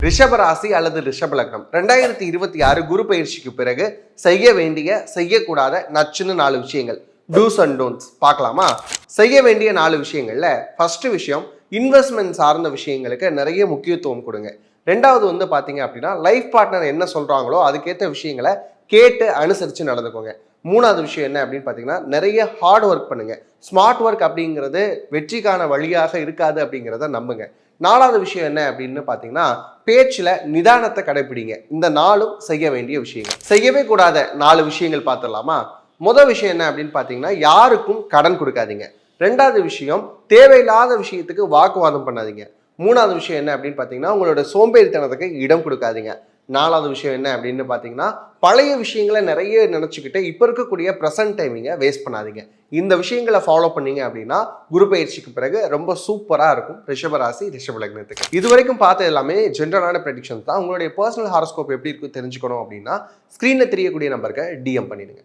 ரிஷப ராசி அல்லது ரிஷப லக்னம் 2026 குரு பயிற்சிக்கு பிறகு செய்ய வேண்டிய செய்யக்கூடாத நச்சுன்னு 4 விஷயங்கள், டூஸ் அண்ட் டோன்ட்ஸ் பார்க்கலாமா? செய்ய வேண்டிய 4 விஷயங்கள்ல ஃபர்ஸ்ட் விஷயம், இன்வெஸ்ட்மெண்ட் சார்ந்த விஷயங்களுக்கு நிறைய முக்கியத்துவம் கொடுங்க. ரெண்டாவது வந்து பார்த்தீங்க அப்படின்னா, லைஃப் பார்ட்னர் என்ன சொல்றாங்களோ அதுக்கேற்ற விஷயங்களை கேட்டு அனுசரித்து நடந்துக்கோங்க. மூணாவது விஷயம் என்ன அப்படின்னு பார்த்தீங்கன்னா, நிறைய ஹார்ட் ஒர்க் பண்ணுங்க. ஸ்மார்ட் ஒர்க் அப்படிங்கிறது வெற்றிக்கான வழியாக இருக்காது அப்படிங்கிறத நம்புங்க. நாலாவது விஷயம் என்ன அப்படின்னு பார்த்தீங்கன்னா, பேச்சில் நிதானத்தை கடைபிடிங்க. இந்த நாளும் செய்ய வேண்டிய விஷயங்கள். செய்யவே கூடாத 4 விஷயங்கள் பார்த்துடலாமா? முதல் விஷயம் என்ன அப்படின்னு பார்த்தீங்கன்னா, யாருக்கும் கடன் கொடுக்காதீங்க. ரெண்டாவது விஷயம், தேவையில்லாத விஷயத்துக்கு வாக்குவாதம் பண்ணாதீங்க. மூணாவது விஷயம் என்ன அப்படின்னு பார்த்தீங்கன்னா, உங்களோட சோம்பேறித்தனத்துக்கு இடம் கொடுக்காதீங்க. நாலாவது விஷயம் என்ன அப்படின்னு பார்த்தீங்கன்னா, பழைய விஷயங்களை நிறைய நினச்சிக்கிட்டு இப்போ இருக்கக்கூடிய ப்ரெசன்ட் டைமிங்கை வேஸ்ட் பண்ணாதீங்க. இந்த விஷயங்களை ஃபாலோ பண்ணீங்க அப்படின்னா குரு பயிற்சிக்கு பிறகு ரொம்ப சூப்பராக இருக்கும் ரிஷபராசி ரிஷப லக்னத்துக்கு. இது வரைக்கும் பார்த்த எல்லாமே ஜென்ரலான ப்ரெடிக்ஷன் தான். உங்களுடைய பர்சனல் ஹாரோஸ்கோப் எப்படி இருக்கும் தெரிஞ்சுக்கணும் அப்படின்னா ஸ்க்ரீனில் தெரியக்கூடிய நம்பருக்கு டிஎம் பண்ணிடுங்க.